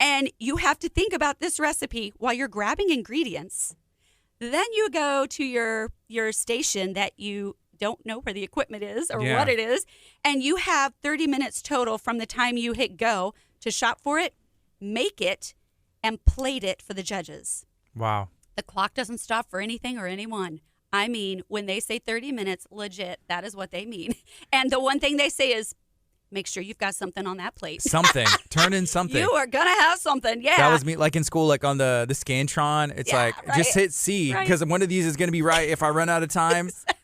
And you have to think about this recipe while you're grabbing ingredients. Then you go to your station that you don't know where the equipment is or what it is. And you have 30 minutes total from the time you hit go to shop for it, make it, and plate it for the judges. Wow. The clock doesn't stop for anything or anyone. I mean, when they say 30 minutes, legit, that is what they mean. And the one thing they say is, make sure you've got something on that plate. Something. Turn in something. You are going to have something, yeah. That was me, in school, on the Scantron. It's just hit C, because one of these is going to be right if I run out of time. Exactly.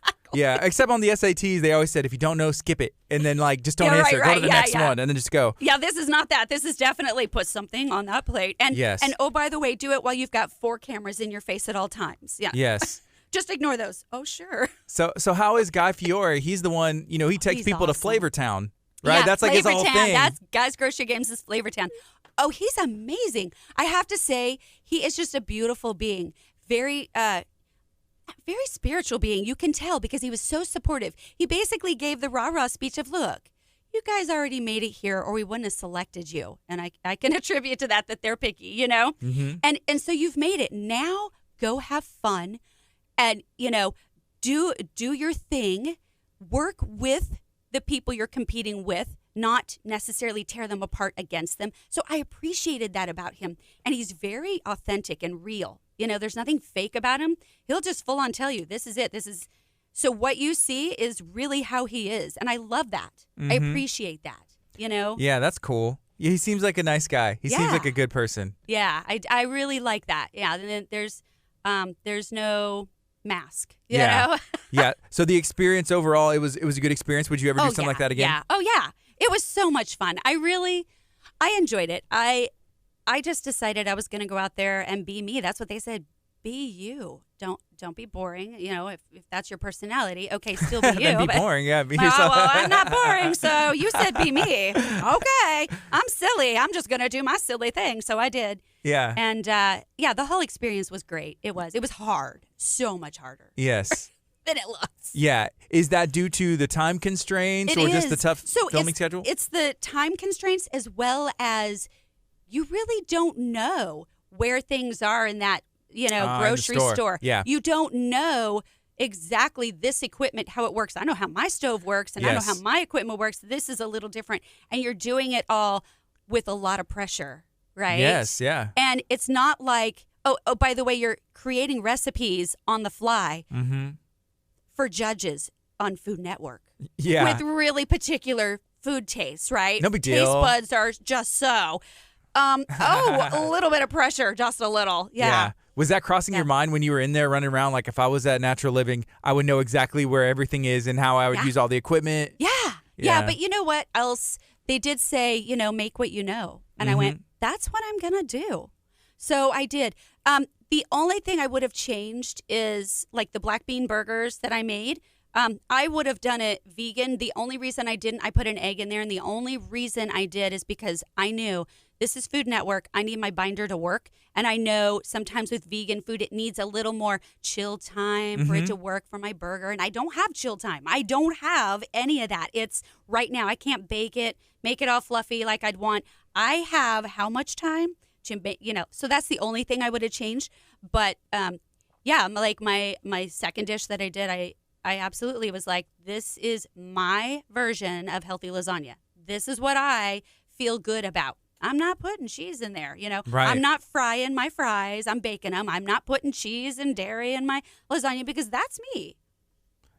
Yeah, except on the SATs, they always said, if you don't know, skip it. And then, just don't answer. Right. Go to the next one, and then just go. Yeah, this is not that. This is definitely put something on that plate. And, Yes. And, oh, by the way, do it while you've got 4 cameras in your face at all times. Yeah. Yes. Just ignore those. Oh, sure. So how is Guy Fieri? He's the one, he takes he's people awesome. to Flavortown, right? Yeah, That's his whole Flavortown. thing. That's Guys Grocery Games is Flavortown. Oh, he's amazing. I have to say, he is just a beautiful being. Very spiritual being. You can tell because he was so supportive. He basically gave the rah-rah speech of, look, you guys already made it here or we wouldn't have selected you. And I can attribute to that they're picky, Mm-hmm. And so you've made it. Now go have fun and, do your thing. Work with the people you're competing with, not necessarily tear them apart against them. So I appreciated that about him. And he's very authentic and real. There's nothing fake about him. He'll just full on tell you, this is it. So what you see is really how he is. And I love that. Mm-hmm. I appreciate that, Yeah, that's cool. Yeah, he seems like a nice guy. He seems like a good person. Yeah, I really like that. Yeah, and then there's no mask, you Yeah. know? Yeah. So the experience overall, it was a good experience. Would you ever do something like that again? Yeah. Oh, yeah. It was so much fun. I enjoyed it. I just decided I was going to go out there and be me. That's what they said. Be you. Don't be boring. If that's your personality, okay, still be you. Then be but- boring. Yeah, be yourself. Well, I'm not boring, so you said be me. Okay, I'm silly. I'm just going to do my silly thing. So I did. Yeah. And, the whole experience was great. It was hard. So much harder Yes. than it looks. Yeah. Is that due to the time constraints It or just is. the tough So filming schedule? It's the time constraints as well as you really don't know where things are in that, in the grocery store. Yeah. You don't know exactly this equipment, how it works. I know how my stove works and I know Yes. how my equipment works. This is a little different. And you're doing it all with a lot of pressure, right? Yes. Yeah. And it's not like, oh, by the way, you're creating recipes on the fly Mm-hmm. for judges on Food Network. Yeah. With really particular food tastes, right? No big deal. Taste buds are just so. A little bit of pressure, just a little. Yeah. Was that crossing your mind when you were in there running around? Like, if I was at Natural Living, I would know exactly where everything is and how I would use all the equipment. Yeah, but you know what else? They did say, make what you know. And I went, that's what I'm going to do. So I did. The only thing I would have changed is like the black bean burgers that I made. I would have done it vegan. The only reason I didn't, I put an egg in there. And the only reason I did is because I knew this is Food Network. I need my binder to work. And I know sometimes with vegan food, it needs a little more chill time for it to work for my burger. And I don't have chill time. I don't have any of that. It's right now. I can't bake it, make it all fluffy like I'd want. I have how much time to make, so that's the only thing I would have changed. But like my second dish that I did, I absolutely was like, this is my version of healthy lasagna. This is what I feel good about. I'm not putting cheese in there, Right. I'm not frying my fries. I'm baking them. I'm not putting cheese and dairy in my lasagna because that's me.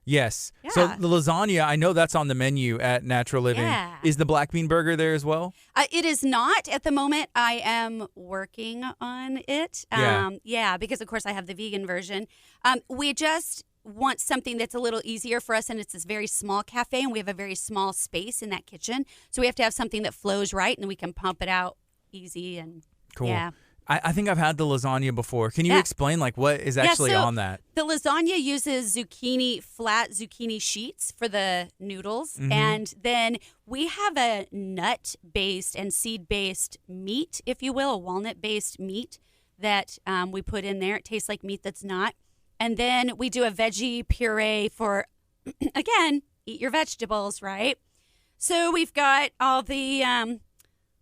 Yes. Yeah. So the lasagna, I know that's on the menu at Natural Living. Yeah. Is the black bean burger there as well? It is not at the moment. I am working on it. Because of course I have the vegan version. We just want something that's a little easier for us, and it's this very small cafe, and we have a very small space in that kitchen, so we have to have something that flows right and we can pump it out easy. And cool. Yeah. I think I've had the lasagna before. Can you explain like what is actually on that? The lasagna uses flat zucchini sheets for the noodles, and then we have a nut-based and seed-based meat, if you will, a walnut-based meat that we put in there. It tastes like meat that's not. And then we do a veggie puree for, again, eat your vegetables, right? So we've got all the,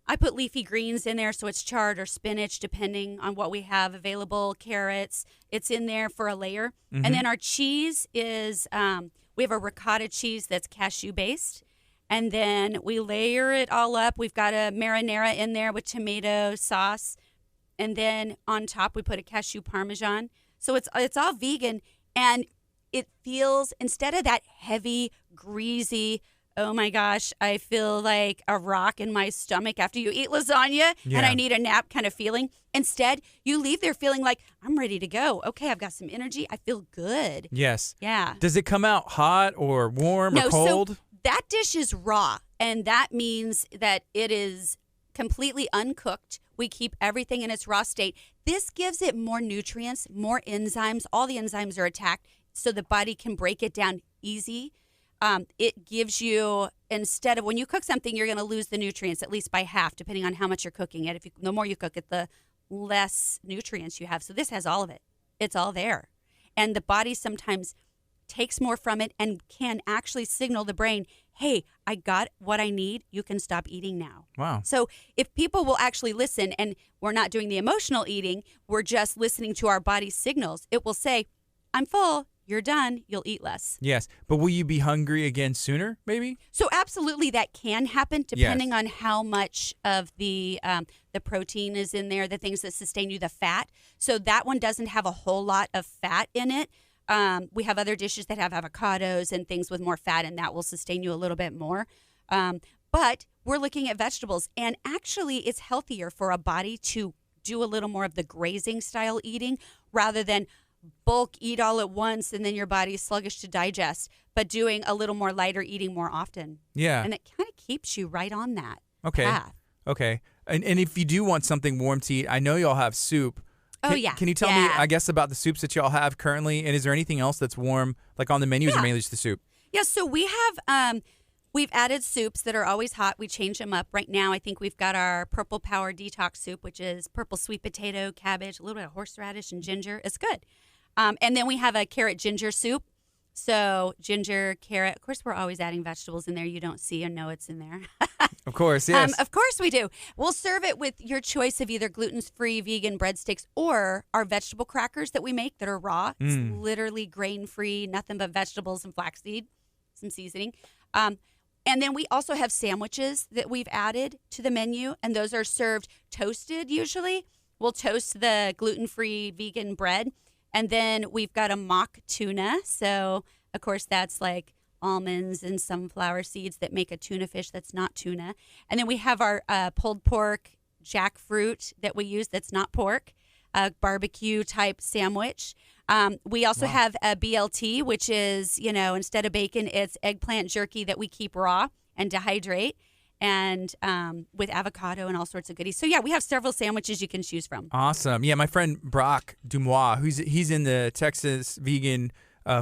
I put leafy greens in there, so it's chard or spinach, depending on what we have available, carrots. It's in there for a layer. And then our cheese is, we have a ricotta cheese that's cashew-based. And then we layer it all up. We've got a marinara in there with tomato sauce. And then on top, we put a cashew parmesan. So it's all vegan, and it feels, instead of that heavy, greasy, oh my gosh, I feel like a rock in my stomach after you eat lasagna and I need a nap kind of feeling. Instead, you leave there feeling like, I'm ready to go. Okay, I've got some energy. I feel good. Yes. Yeah. Does it come out hot or warm or cold? So that dish is raw, and that means that it is completely uncooked. We keep everything in its raw state. This gives it more nutrients, more enzymes. All the enzymes are attacked so the body can break it down easy. It gives you, instead of when you cook something, you're going to lose the nutrients at least by half, depending on how much you're cooking it. The more you cook it, the less nutrients you have. So this has all of it. It's all there. And the body sometimes takes more from it and can actually signal the brain, hey, I got what I need. You can stop eating now. Wow. So if people will actually listen, and we're not doing the emotional eating, we're just listening to our body's signals, it will say, I'm full. You're done. You'll eat less. Yes. But will you be hungry again sooner, maybe? So absolutely that can happen depending on how much of the protein is in there, the things that sustain you, the fat. So that one doesn't have a whole lot of fat in it. We have other dishes that have avocados and things with more fat, and that will sustain you a little bit more. But we're looking at vegetables, and actually it's healthier for a body to do a little more of the grazing style eating rather than bulk eat all at once and then your body's sluggish to digest, but doing a little more lighter eating more often. Yeah. And it kind of keeps you right on that path. Okay. And if you do want something warm to eat, I know y'all have soup. Can you tell me, I guess, about the soups that y'all have currently? And is there anything else that's warm, like on the menu, or mainly just the soup? Yeah, so we have, we've added soups that are always hot. We change them up. Right now, I think we've got our Purple Power Detox Soup, which is purple sweet potato, cabbage, a little bit of horseradish and ginger. It's good. And then we have a carrot ginger soup. So ginger, carrot. Of course, we're always adding vegetables in there you don't see and know it's in there. Of course, yes. Of course we do. We'll serve it with your choice of either gluten-free vegan breadsticks or our vegetable crackers that we make that are raw. It's literally grain-free, nothing but vegetables and flaxseed, some seasoning. And then we also have sandwiches that we've added to the menu, and those are served toasted usually. We'll toast the gluten-free vegan bread. And then we've got a mock tuna. So, of course, that's like almonds and sunflower seeds that make a tuna fish that's not tuna. And then we have our pulled pork jackfruit that we use that's not pork. a barbecue type sandwich. We also have a BLT, which is, instead of bacon, it's eggplant jerky that we keep raw and dehydrate, and with avocado and all sorts of goodies. So, yeah, we have several sandwiches you can choose from. Awesome. Yeah, my friend Brock Dumois, he's in the Texas Vegan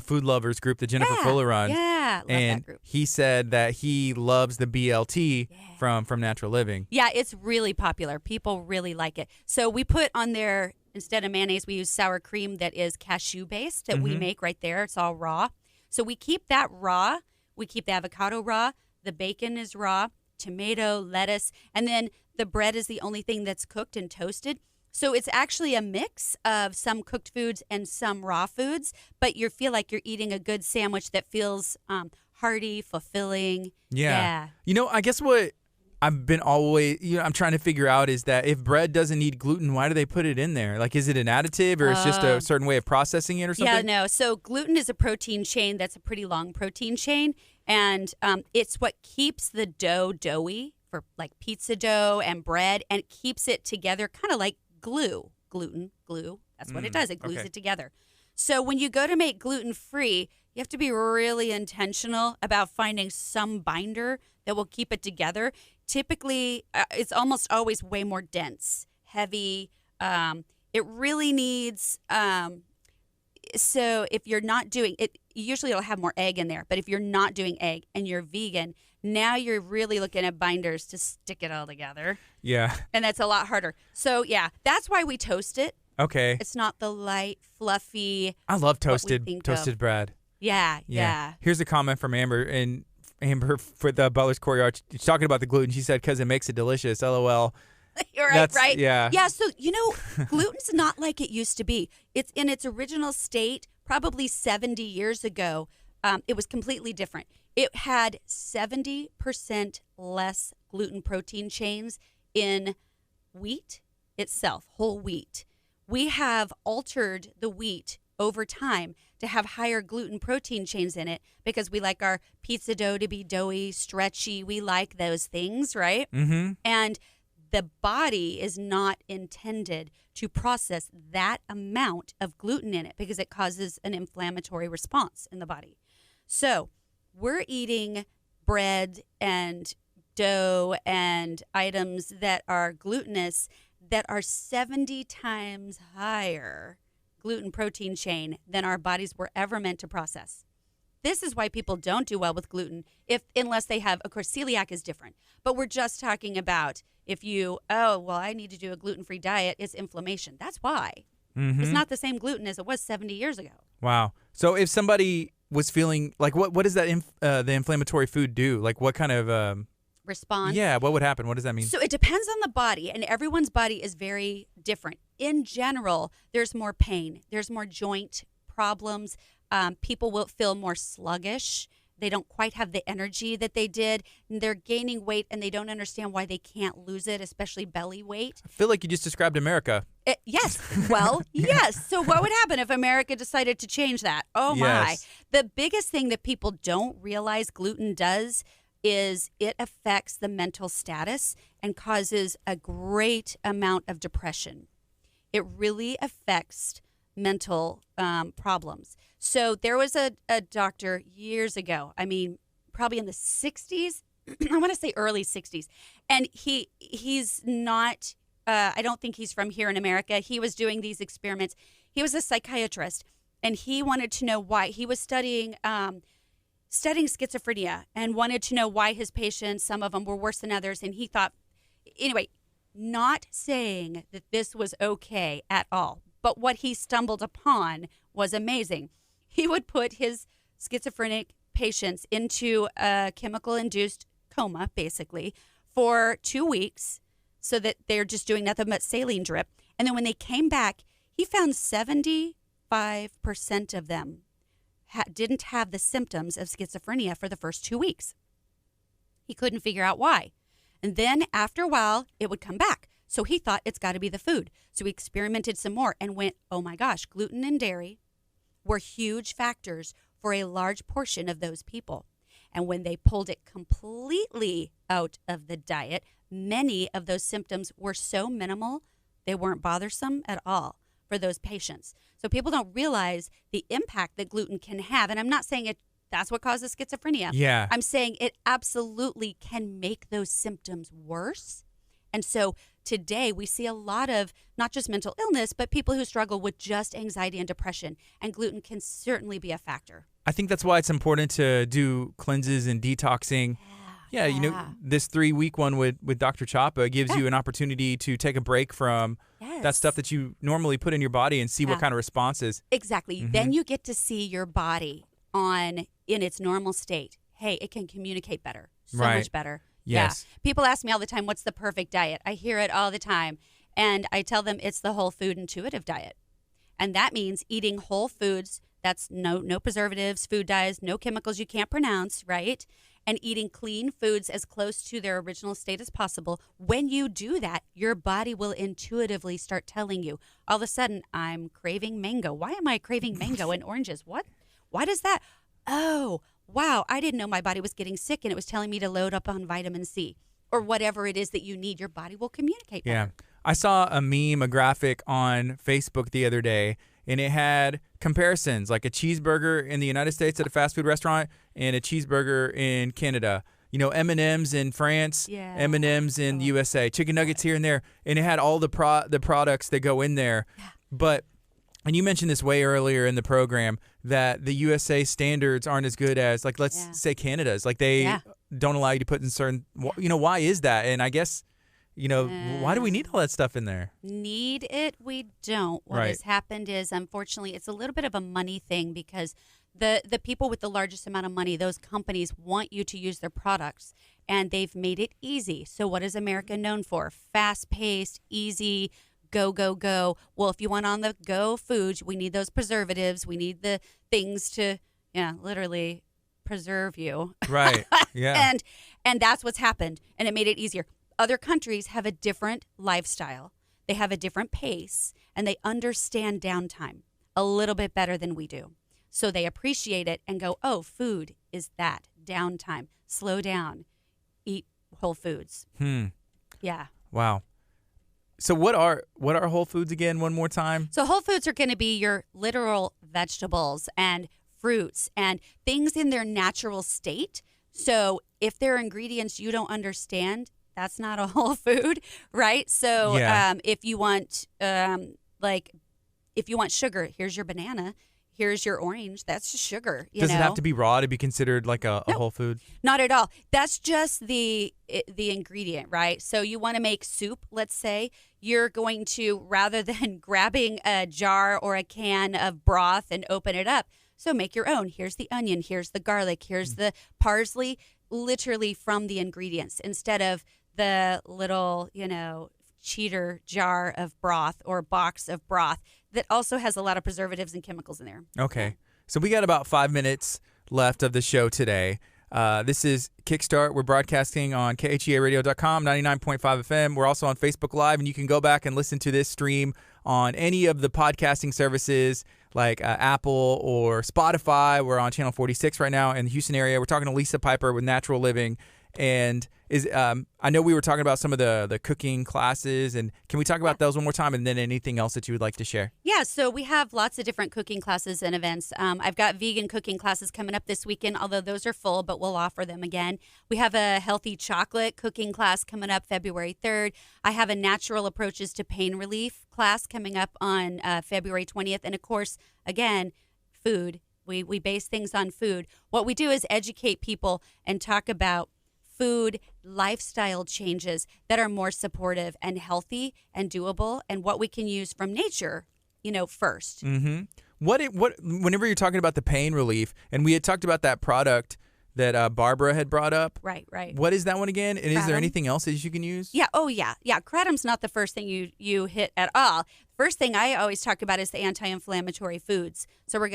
Food Lovers group that Jennifer Fuller runs. Yeah, love and that group. He said that he loves the BLT from Natural Living. Yeah, it's really popular. People really like it. So we put on there, instead of mayonnaise, we use sour cream that is cashew-based that we make right there. It's all raw. So we keep that raw. We keep the avocado raw. The bacon is raw. Tomato, lettuce, and then the bread is the only thing that's cooked and toasted. So it's actually a mix of some cooked foods and some raw foods, but you feel like you're eating a good sandwich that feels hearty, fulfilling. Yeah. I guess what I've been always, I'm trying to figure out is that if bread doesn't need gluten, why do they put it in there? Like, is it an additive or it's just a certain way of processing it or something? Yeah, no. So gluten is a protein chain that's a pretty long protein chain, and it's what keeps the dough doughy for like pizza dough and bread, and it keeps it together kind of like glue. Glue. That's what it does. It glues it together. So when you go to make gluten-free, you have to be really intentional about finding some binder that will keep it together. Typically, it's almost always way more dense, heavy. It really needs, so if you're not doing it, usually it'll have more egg in there. But if you're not doing egg and you're vegan, now you're really looking at binders to stick it all together. Yeah. And that's a lot harder. So, yeah, that's why we toast it. Okay. It's not the light, fluffy. I love toasted bread. Yeah. Here's a comment from Amber, and Amber for the Butler's Courtyard. She's talking about the gluten. She said, because it makes it delicious. LOL. You're right, right? Yeah. Yeah, so, gluten's not like it used to be. It's in its original state, probably 70 years ago. It was completely different. It had 70% less gluten protein chains in wheat itself, whole wheat. We have altered the wheat over time to have higher gluten protein chains in it because we like our pizza dough to be doughy, stretchy. We like those things, right? Mm-hmm. And the body is not intended to process that amount of gluten in it because it causes an inflammatory response in the body. So we're eating bread and dough and items that are glutinous that are 70 times higher gluten protein chain than our bodies were ever meant to process. This is why people don't do well with gluten unless they have, of course, celiac is different. But we're just talking about if you, I need to do a gluten-free diet, it's inflammation. That's why. Mm-hmm. It's not the same gluten as it was 70 years ago. Wow. So if somebody was feeling, like, what does that the inflammatory food do? Like, what kind of response? Yeah, what would happen? What does that mean? So it depends on the body, and everyone's body is very different. In general, there's more pain. There's more joint problems. People will feel more sluggish. They don't quite have the energy that they did. And they're gaining weight, and they don't understand why they can't lose it, especially belly weight. I feel like you just described America. Yes. Well, yes. So what would happen if America decided to change that? Oh, my. The biggest thing that people don't realize gluten does is it affects the mental status and causes a great amount of depression. It really affects mental problems. So there was a doctor years ago, probably in the 60s, I want to say early 60s, and he's not, I don't think he's from here in America. He was doing these experiments. He was a psychiatrist, and he wanted to know why. He was studying schizophrenia and wanted to know why his patients, some of them were worse than others, and he thought, anyway, not saying that this was okay at all, but what he stumbled upon was amazing. He would put his schizophrenic patients into a chemical-induced coma, basically, for 2 weeks so that they're just doing nothing but saline drip. And then when they came back, he found 75% of them didn't have the symptoms of schizophrenia for the first 2 weeks. He couldn't figure out why. And then after a while, it would come back. So he thought it's got to be the food. So he experimented some more and went, oh my gosh, gluten and dairy were huge factors for a large portion of those people. And when they pulled it completely out of the diet, many of those symptoms were so minimal, they weren't bothersome at all. for those patients. So people don't realize the impact that gluten can have. And I'm not saying that's what causes schizophrenia. Yeah. I'm saying it absolutely can make those symptoms worse. And so today we see a lot of not just mental illness, but people who struggle with just anxiety and depression. And gluten can certainly be a factor. I think that's why it's important to do cleanses and detoxing. Yeah, you know, this 3-week one with Dr. Chapa gives you an opportunity to take a break from that stuff that you normally put in your body and see what kind of responses. Exactly. Then you get to see your body in its normal state. Hey, it can communicate better, so much better. Yes. Yeah. People ask me all the time, what's the perfect diet? I hear it all the time. And I tell them it's the whole food intuitive diet. And that means eating whole foods. That's no preservatives, food dyes, no chemicals you can't pronounce, right? And eating clean foods as close to their original state as possible. When you do that, your body will intuitively start telling you, all of a sudden, I'm craving mango. Why am I craving mango and oranges? What? Why does that? Oh, wow, I didn't know my body was getting sick and it was telling me to load up on vitamin C or whatever it is that you need. Your body will communicate better. Yeah. I saw a meme, a graphic on Facebook the other day, and it had comparisons, like a cheeseburger in the United States at a fast food restaurant and a cheeseburger in Canada. You know, M&M's in France, M&M's in the USA, chicken nuggets here and there, and it had all the products that go in there. But and you mentioned this way earlier in the program that the USA standards aren't as good as, like, let's say Canada's. Like, they don't allow you to put in certain, you know, why is that? And I guess, you know, why do we need all that stuff in there? Need it? We don't. What has happened is, unfortunately, it's a little bit of a money thing because the people with the largest amount of money, those companies want you to use their products, and they've made it easy. So what is America known for? Fast-paced, easy, go, go, go. Well, if you want on the go foods, we need those preservatives. We need the things to, literally preserve you. Right. Yeah. and that's what's happened, and it made it easier. Other countries have a different lifestyle. They have a different pace, and they understand downtime a little bit better than we do. So they appreciate it and go, oh, food is that, downtime. Slow down. Eat whole foods. Yeah. Wow. So what are whole foods again, one more time? So whole foods are going to be your literal vegetables and fruits and things in their natural state. So if there are ingredients you don't understand, that's not a whole food, right? So if you want if you want sugar, here's your banana. Here's your orange. That's just sugar. Does it have to be raw to be considered like a whole food? Not at all. That's just the ingredient, right? So you want to make soup, let's say. You're going to, rather than grabbing a jar or a can of broth and open it up, so make your own. Here's the onion. Here's the garlic. Here's the parsley, literally from the ingredients instead of the little, cheater jar of broth or box of broth that also has a lot of preservatives and chemicals in there. Okay. So we got about 5 minutes left of the show today. This is Kickstart. We're broadcasting on KHEAradio.com, 99.5 FM. We're also on Facebook Live, and you can go back and listen to this stream on any of the podcasting services like Apple or Spotify. We're on Channel 46 right now in the Houston area. We're talking to Lisa Piper with Natural Living. And I know we were talking about some of the cooking classes, and can we talk about those one more time, and then anything else that you would like to share? Yeah, so we have lots of different cooking classes and events. I've got vegan cooking classes coming up this weekend, although those are full, but we'll offer them again. We have a healthy chocolate cooking class coming up February 3rd. I have a natural approaches to pain relief class coming up on February 20th. And of course, again, food. We base things on food. What we do is educate people and talk about food lifestyle changes that are more supportive and healthy and doable, and what we can use from nature, first. Mm-hmm. Whenever you're talking about the pain relief, and we had talked about that product that Barbara had brought up. Right. What is that one again? And Kratom. Is there anything else that you can use? Yeah. Oh, yeah. Yeah. Kratom's not the first thing you hit at all. First thing I always talk about is the anti-inflammatory foods. So we're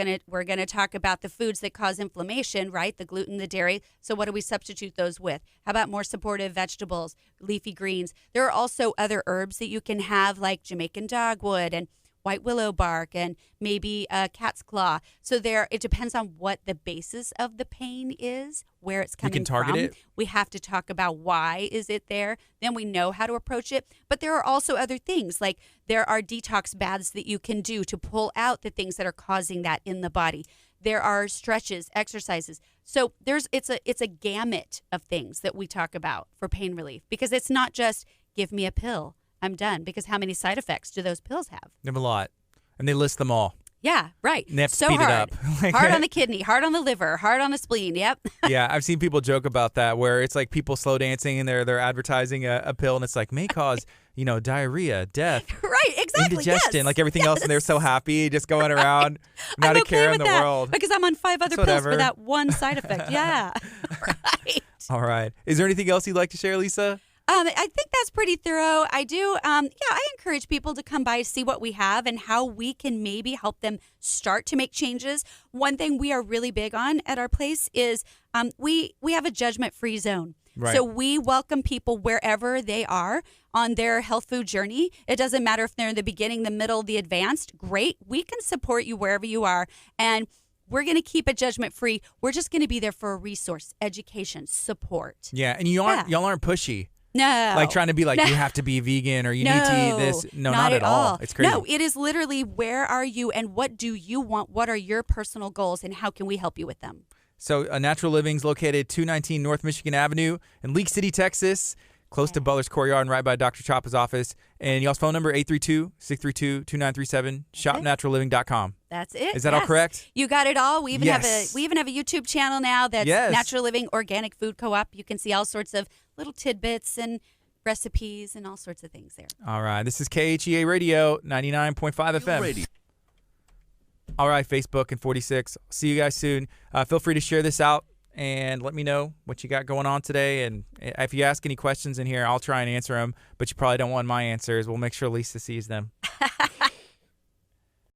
gonna talk about the foods that cause inflammation, right? The gluten, the dairy. So what do we substitute those with? How about more supportive vegetables, leafy greens? There are also other herbs that you can have, like Jamaican dogwood, and white willow bark and maybe a cat's claw. So it depends on what the basis of the pain is, where it's coming You can target from. it? We have to talk about why is it there. Then we know how to approach it. But there are also other things, like there are detox baths that you can do to pull out the things that are causing that in the body. There are stretches, exercises. So it's a gamut of things that we talk about for pain relief, because it's not just give me a pill, I'm done. Because how many side effects do those pills have? They have a lot, and they list them all. Yeah, right. And they have to so speed hard. it up. Hard on the kidney, hard on the liver, hard on the spleen. Yep. Yeah, I've seen people joke about that, where it's like people slow dancing and they're advertising a pill, and it's like may cause diarrhea, death, Right, exactly. indigestion, yes. like everything else, and they're so happy just going around, not I'm a okay care in with the that world. because I'm on 5 other It's pills for whatever. that one side effect. Yeah, right. All right. Is there anything else you'd like to share, Lisa? I think that's pretty thorough. I do. I encourage people to come by, see what we have and how we can maybe help them start to make changes. One thing we are really big on at our place is we have a judgment-free zone. Right. So we welcome people wherever they are on their health food journey. It doesn't matter if they're in the beginning, the middle, the advanced. Great. We can support you wherever you are. And we're going to keep it judgment-free. We're just going to be there for a resource, education, support. Yeah, and y'all aren't pushy. No. Like trying to be like, you have to be vegan or you need to eat this. No, not at all. It's crazy. No, it is literally where are you and what do you want? What are your personal goals and how can we help you with them? So Natural Living's located 219 North Michigan Avenue in League City, Texas, close to Butler's Courtyard and right by Dr. Choppa's office. And y'all's phone number, 832-632-2937, shopnaturalliving.com. That's it. Is that all correct? You got it all. We even have Yes. a YouTube channel now that's Yes. Natural Living Organic Food Co-op. You can see all sorts of little tidbits and recipes and all sorts of things there. All right. This is KHEA Radio, 99.5 FM. All right, Facebook and 46. See you guys soon. Feel free to share this out and let me know what you got going on today. And if you ask any questions in here, I'll try and answer them. But you probably don't want my answers. We'll make sure Lisa sees them.